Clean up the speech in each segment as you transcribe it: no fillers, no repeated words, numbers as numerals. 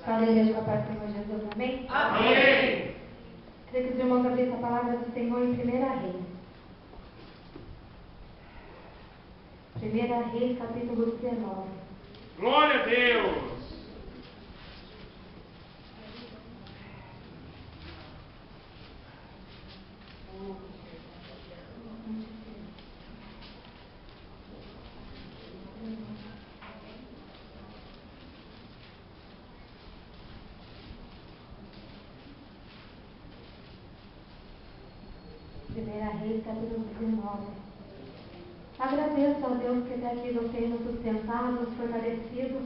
Para a igreja da paz do Senhor Jesus, amém? Amém. Queria que os irmãos abrissem a palavra do Senhor em 1 Reis. 1 Reis, capítulo 19. Glória a Deus. Reis, capítulo 19. Agradeço ao Deus que até aqui nos tem nos sustentado, nos fortalecido.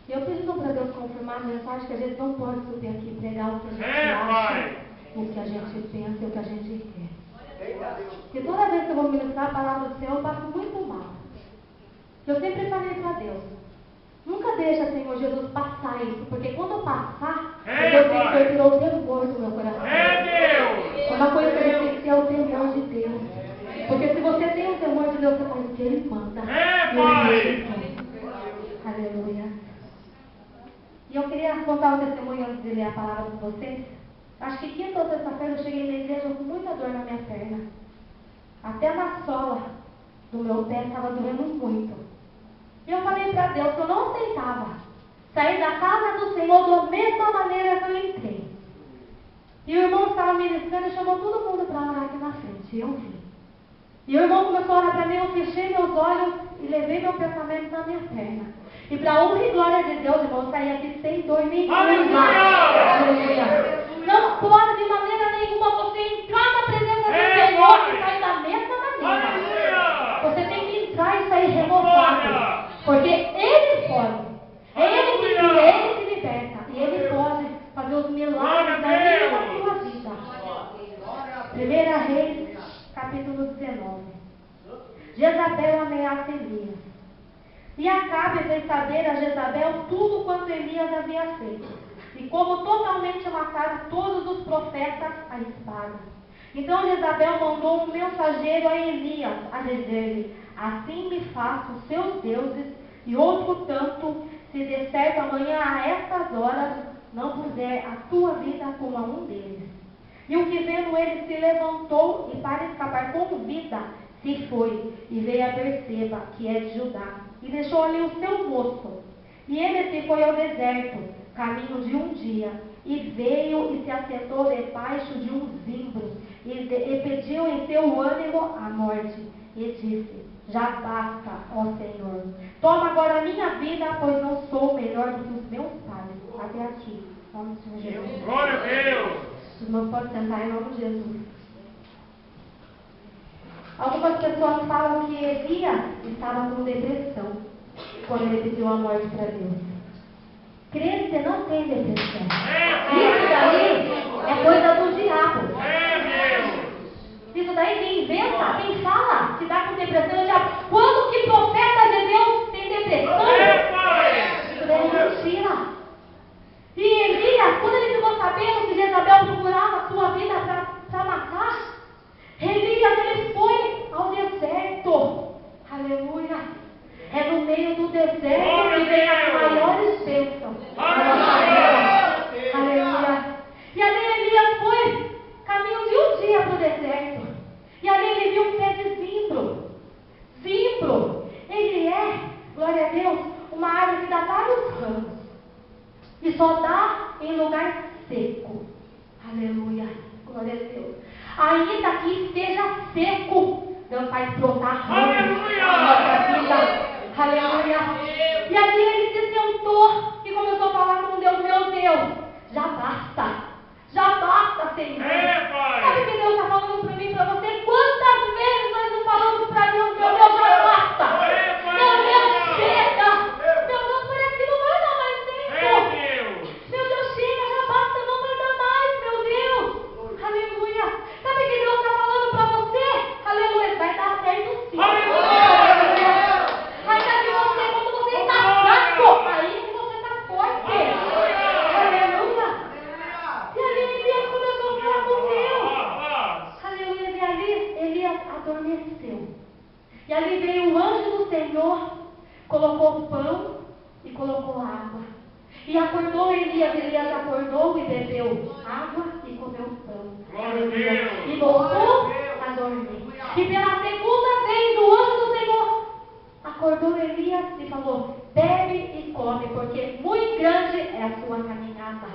E eu pedindo para Deus confirmar a mensagem que a gente não pode subir aqui e pregar o que a gente acha, o que a gente pensa e o que a gente quer. Porque toda vez que eu vou ministrar a palavra do Senhor, eu passo muito mal. Eu sempre falei para Deus, nunca deixa, Senhor Jesus, passar isso, porque quando eu passar, Deus tem que tirar o temor do meu coração. Uma coisa que eu tenho que ter é o temor de Deus. Porque se você tem o temor de Deus, você faz o que Ele manda. Aleluia. E eu queria contar um testemunho antes de ler a palavra com vocês. Acho que quinta ou sexta-feira eu cheguei na igreja com muita dor na minha perna. Até na sola do meu pé estava doendo muito. E eu falei para Deus que eu não aceitava sair da casa do Senhor da mesma maneira que eu entrei. E o irmão estava ministrando e chamou todo mundo para orar aqui na frente. E eu vi. E o irmão começou a orar para mim, eu fechei meus olhos e levei meu pensamento na minha perna. E para honra e glória de Deus, irmão, eu saí aqui sem dor nenhuma. Aleluia! Não pode de maneira nenhuma você entrar na presença do Senhor e sair da mesma maneira. Você tem que entrar e sair renovado. Porque Ele pode. É Ele que cura, é Ele que liberta. E Ele pode fazer os milagres da minha e da sua vida. 1 Reis, capítulo 19. Jezabel ameaça Elias. E Acabe fez saber a Jezabel tudo quanto Elias havia feito, e como totalmente mataram todos os profetas à espada. Então Jezabel mandou um mensageiro a Elias, a dizer-lhe: assim me faça os seus deuses, e outro tanto, se de certo amanhã a estas horas não puser a tua vida como a um deles. E o que vendo ele se levantou, e para escapar com vida, se foi, e veio a Berseba, que é de Judá, e deixou ali o seu moço. E ele se foi ao deserto, caminho de um dia, e veio e se assentou debaixo de um zimbro, e pediu em seu ânimo a morte, e disse: já basta, ó Senhor, toma agora a minha vida, pois não sou melhor do que os meus pais. Até aqui, em nome do Senhor Jesus. Glória a Deus. Os irmãos podem sentar em nome de Jesus. Algumas pessoas falam que Elias estava com depressão quando ele pediu a morte para Deus. Crente não tem depressão. Isso daí é coisa do diabo. Isso daí quem inventa, quem fala que está com depressão é o diabo. Quando que profeta de Deus tem depressão? Isso daí é mentira. E Elias, quando ele ficou sabendo que Jezabel procurava a sua vida para matar, Elias ele foi ao deserto. Aleluia. É no meio do deserto que vem as maiores bênçãos. Aleluia. E ali Elias foi caminho de um dia para o deserto. E ali ele viu um pé de zimbro. Zimbro, ele é, glória a Deus, uma árvore que dá vários ramos. E só dá em lugar seco. Aleluia. Glória a Deus. Ainda que esteja seco, Deus vai brotar ramos. Aleluia. Aleluia. E ali ele se sentou e começou a falar com Deus: meu Deus, já basta. Já basta, Senhor. Sabe o que Deus está falando para mim e para você? Quantas vezes nós não falamos para Deus: meu Deus, já basta. Meu Deus, chega. Meu Deus, parece que não vai dar mais tempo. Meu Deus, chega, já basta, não vai dar mais, meu Deus. Aleluia. Sabe o que Deus está falando para você? Aleluia, vai dar certo sim. Aleluia. Ainda que você, quando você está fraco, aí que você está forte. Aleluia. E ali Elias começou a falar com Deus. Aleluia. E ali Elias adormeceu. E ali veio o anjo do Senhor, colocou pão e colocou água. E acordou Elias acordou e bebeu água e comeu pão. Aleluia. E voltou a dormir. E pela segunda vez o anjo do Senhor acordou Elias e falou: bebe e come, porque muito grande é a sua caminhada.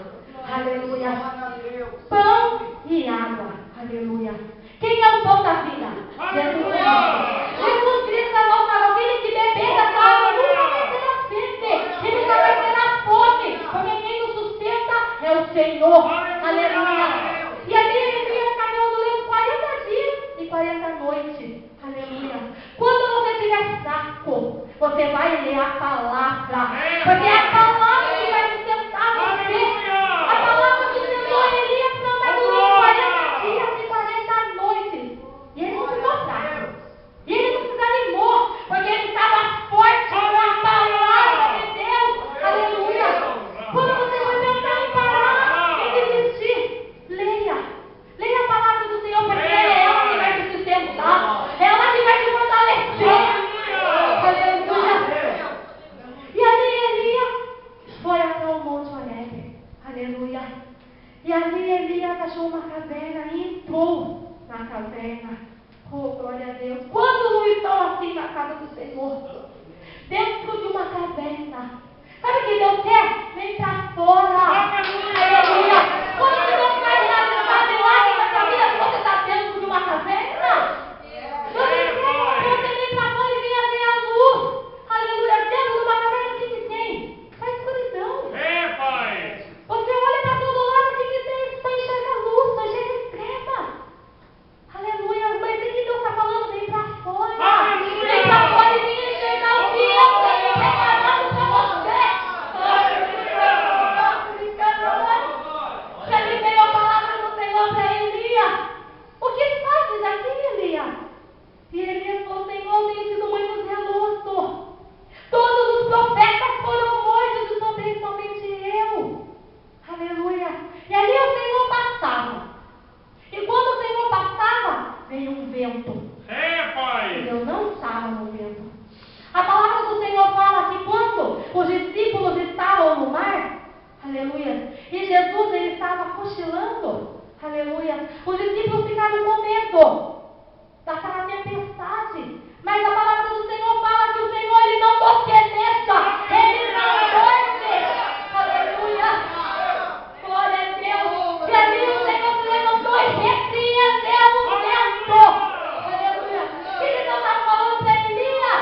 Aleluia. Pão e água. Aleluia. Quem é o pão da vida? Jesus Cristo. Jesus Cristo é nosso Salvador. Aquele que beber dessa água nunca vai ter a sede. Ele nunca vai ter a fome. Porque quem nos sustenta é o Senhor. Aleluia. E ali Elias caminhou durante 40 dias e 40 noites. Aleluia. Quando você estiver fraco, você vai ler a palavra. Porque é a palavra que vai sustentar você. A palavra que sustentou Elias não vai durar 40 dias e 40 noites. E ele não ficou fraco. E ele não se desanimou. Porque ele estava forte com a palavra de Deus. Aleluia. Quando você vai pensar em parar, em desistir, leia. Leia a palavra do Senhor, porque é ela que vai te sustentar. É ela que vai te fortalecer. Aleluia. E ali Elias foi até o Monte Horebe. Aleluia. E ali Elias achou uma caverna e entrou na caverna. Oh, glória a Deus. Quando não estão assim na casa do Senhor, dentro de uma caverna, sabe o que Deus quer? Vem pra fora. Aleluia. Quando Deus vai realizar milagres na sua vida, você está dentro de uma caverna. Deus quer que você vem pra fora e venha ver a luz. Aleluia. Dentro de uma caverna, o que tem? A escuridão. É, Pai. Você olha para todo lado, o que tem? Só enxerga a luz, só enxerga treva. Aleluia. Mas o que Deus está falando? Vem para fora. Aleluia. Vem para fora e vem enxergar o que eu tenho preparado para você. Que ali veio a palavra do Senhor para Elias. O que fazes aqui, Elias? E Elias falou: Senhor, tem sido muito zeloso. Todos os profetas foram mortos e sobrei somente eu. Aleluia. E ali o Senhor passava. E quando o Senhor passava, veio um vento. É, E Pai. eu não estava no vento. A palavra do Senhor fala que quando os discípulos estavam no mar, aleluia, e Jesus ele estava cochilando, aleluia, os discípulos ficaram com medo daquela tempestade. Mas a palavra do Senhor fala que o Senhor ele não bosqueja, ele não dorme. Aleluia. Glória a Deus. E ali o Senhor se levantou e repreendeu o vento. Aleluia. O que Deus está falando para Elias?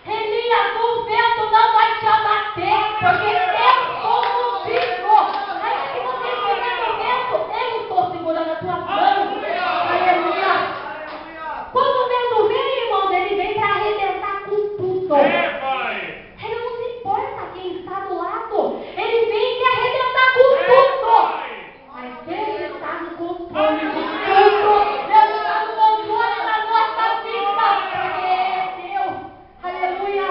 Elias, o vento não vai te abater, porque eu sou contigo. Ainda que você estiver no vento, eu estou segurando a tua mão. Aleluia. Quando o vento vem, irmãos, ele vem para arrebentar com tudo. É, Pai. Ele não se importa quem está do lado. Ele vem para arrebentar com tudo. Mas Deus está no controle de tudo. Deus está no controle da nossa vida. Porque é Deus. Aleluia.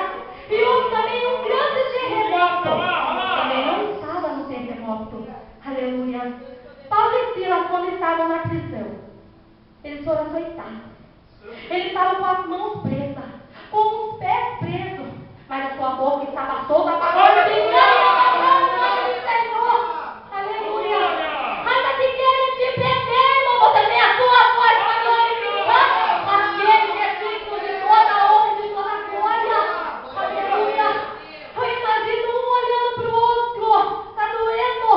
E houve também um grande terremoto. Também não estava no terremoto. Aleluia. Paulo e Silas, quando estavam na prisão, eles foram açoitados. Eles estavam com as mãos presas, com os pés presos, mas a sua boca estava solta para glorificar o Senhor. Aleluia. Ainda que querem te prender, irmão, você tem a sua voz para glorificar aquele que é digno de toda a honra e de toda a glória. Aleluia. Eu imagino um olhando para o outro. Está doendo.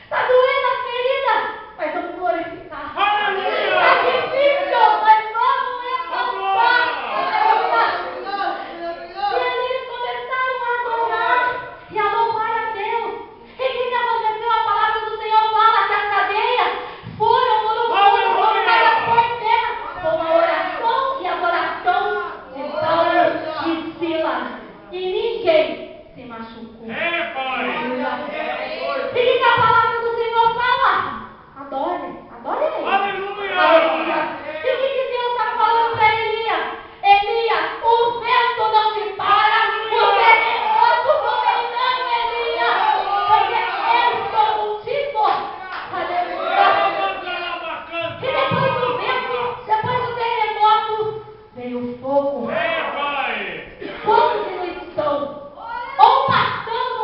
Está doendo a ferida, mas vamos glorificar. Aleluia. Está difícil, mas vamos levantar. E ali eles começaram a adorar e a louvar a Deus. E o que aconteceu? A palavra do Senhor fala que as cadeias foram colocadas por terra com a oração e adoração de Paulo e Silas. E ninguém se machucou. É, Pai. E o que a palavra do Senhor fala? Adore, adore Ele. Aleluia. Aleluia. E o que Deus está falando para Elias? Elias, o vento não te para, o terremoto governando, Elias, porque eu estou contigo. Aleluia. E depois do vento, depois do terremoto, veio o fogo. É, Pai. E quando eles estão ou passando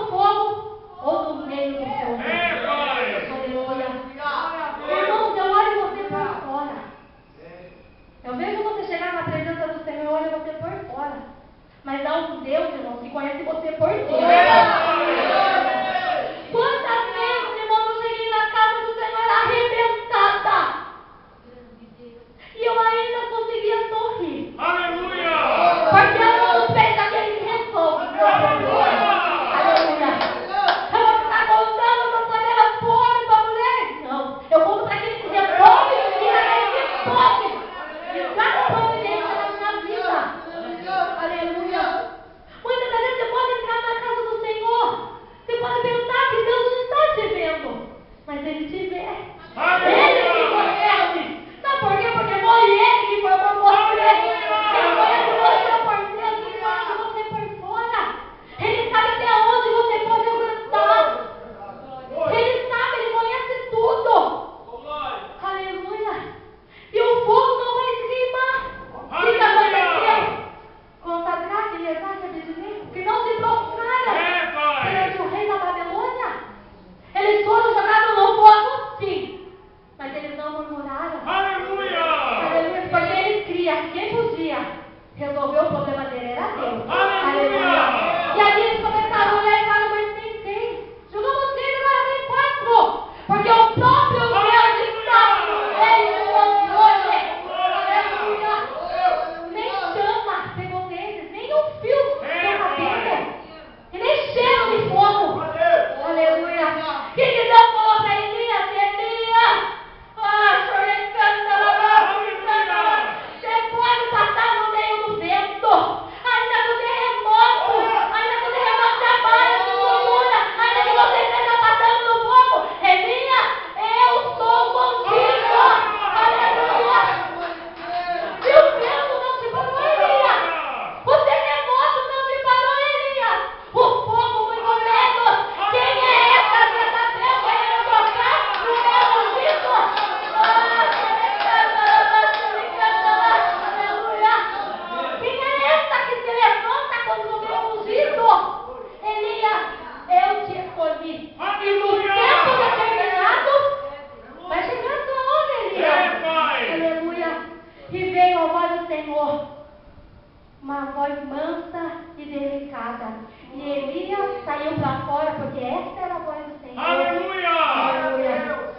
saiu para fora, porque essa era a voz do Senhor. Aleluia! Aleluia.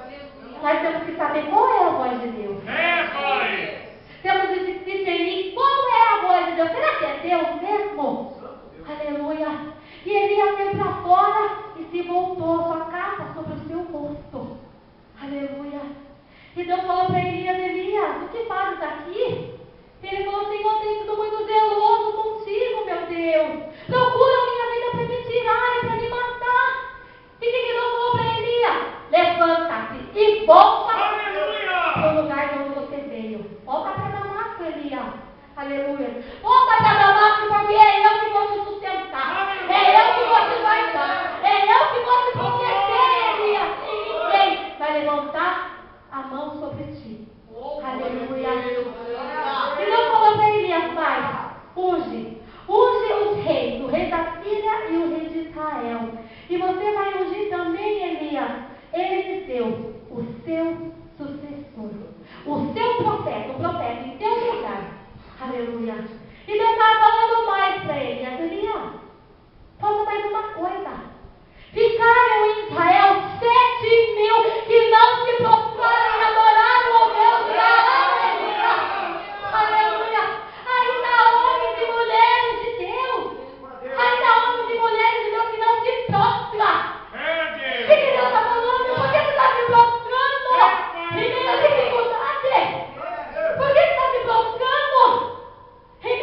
Nós temos que saber qual é a voz de Deus. É, Pai! Temos que discernir qual é a voz de Deus. Será que é Deus mesmo? Aleluia. E Elias saiu para fora e se voltou, sua capa sobre o seu rosto. Aleluia. E Deus falou para Elias: Elias, o que fazes aqui? Ele falou: Senhor, tenho sido muito zeloso contigo, meu Deus. Procura a minha vida para me tirar e para me matar. E o que Deus falou para Elias? Levanta-te e volta para o lugar de onde você veio. Volta para Damasco, Elias. Aleluia. Volta para Damasco, porque é eu que vou te sustentar. É eu que vou te guardar. É eu que vou te proteger, Elias. E ninguém vai levantar a mão sobre ti. Aleluia. E Deus falou para Elias: vai, unge os reis, o rei da Síria e o rei de Israel. E você vai ungir também, Elias, Eliseu, o seu sucessor, o seu profeta, o profeta em teu lugar. Aleluia. E Deus estava falando mais para Elias: Elias, falta mais uma coisa. Ficaram em Israel 7.000 que não se prostraram e adoraram ao Deus de Abraão. Aleluia. Ainda homens e mulheres de Deus. Ainda homens e mulheres de Deus que não se prostram. O que Deus está falando? Por que você está se prostrando? Em meio à dificuldade. Por que você está se prostrando? Em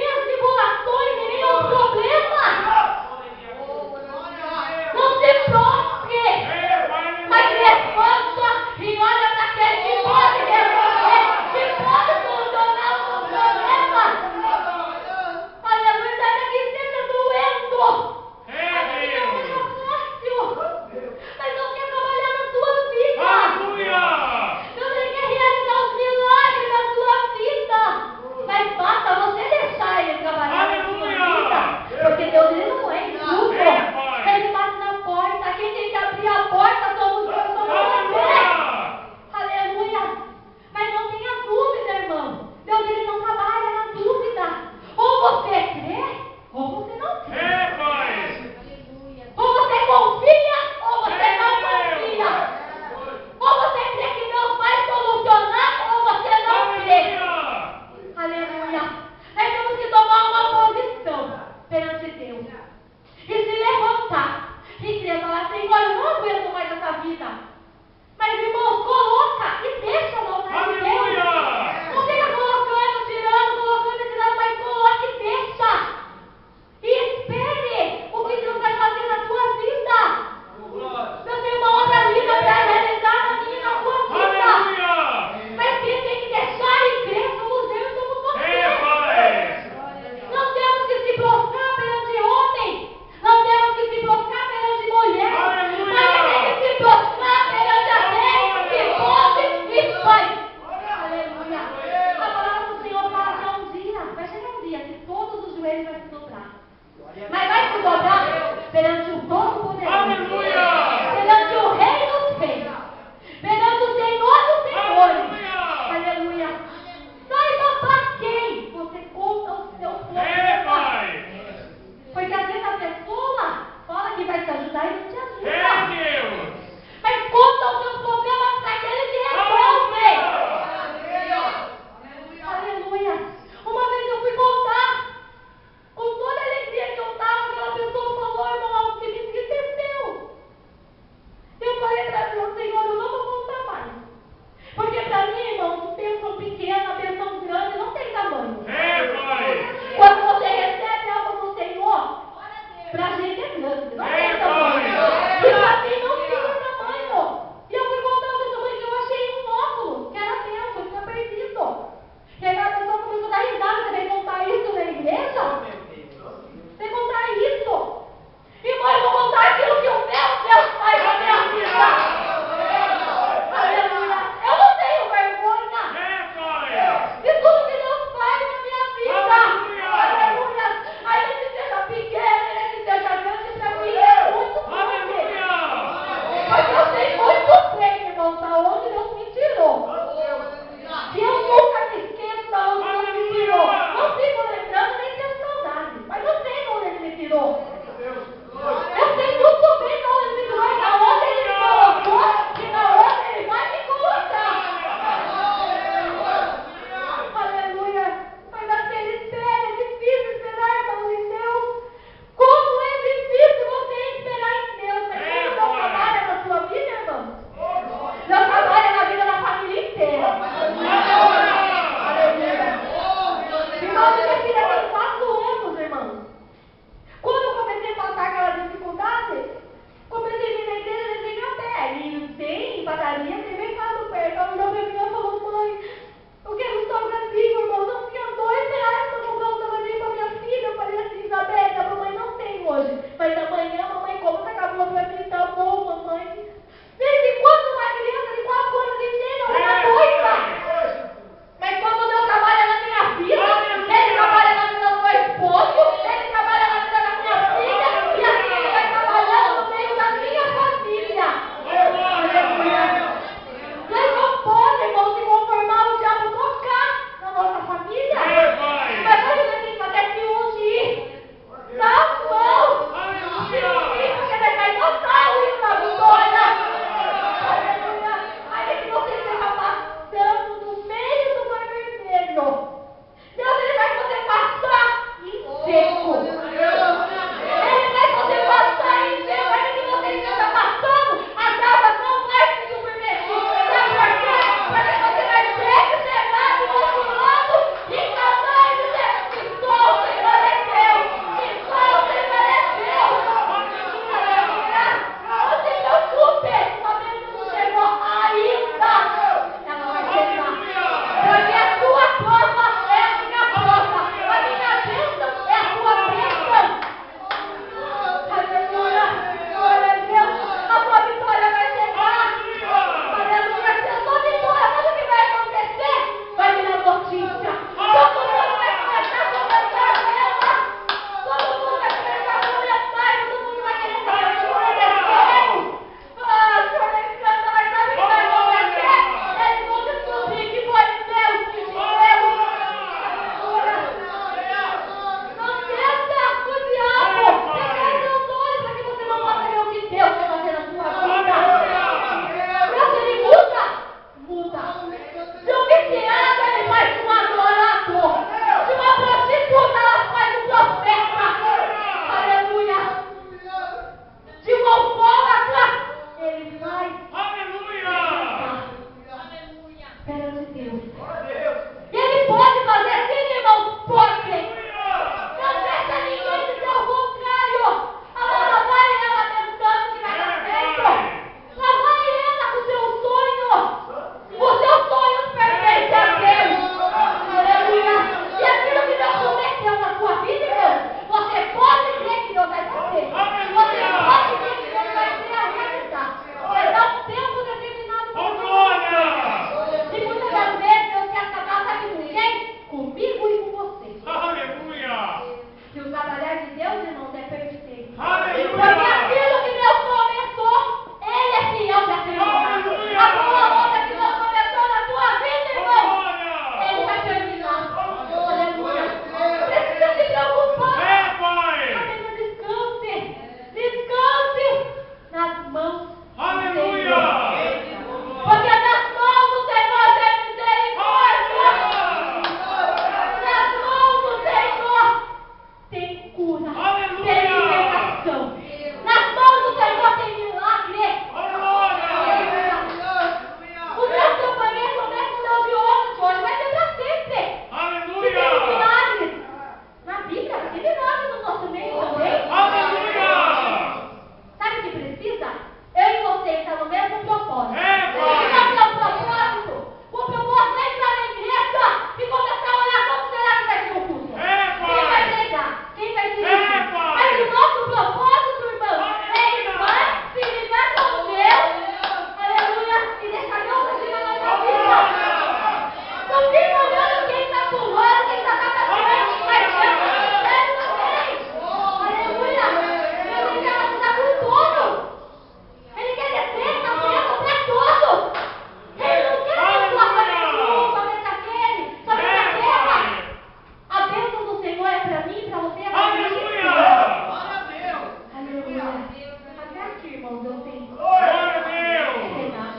irmãos, eu tenho. Glória a Deus. É verdade.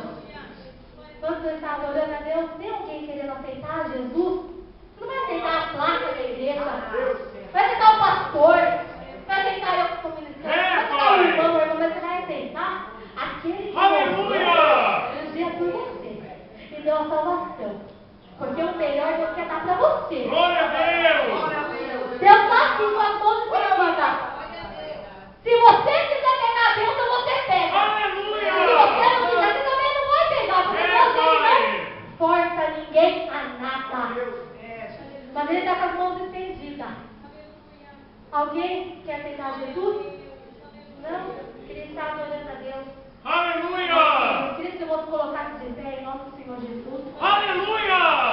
Quando eu estava olhando a Deus, tem alguém querendo aceitar Jesus? Você não vai aceitar a placa da igreja. Vai aceitar o pastor. Vai aceitar eu que sou ministrante. Vai aceitar o irmão, mas você vai aceitar aquele que morreu dia por você. E deu a salvação. Porque o melhor Deus quer dar para você. Glória a Deus. Deus está assim com a todos que manda. Se você quiser pegar a bênção, você pega. Aleluia. Se você não quiser, você também não vai pegar. Porque Deus não força ninguém a nada. Mas Ele está com as mãos estendidas. Alguém quer aceitar Jesus? Não? Queria estar adorando a Deus. Aleluia. Eu queria que eu fosse colocar de pé em nome do Senhor Jesus. Aleluia.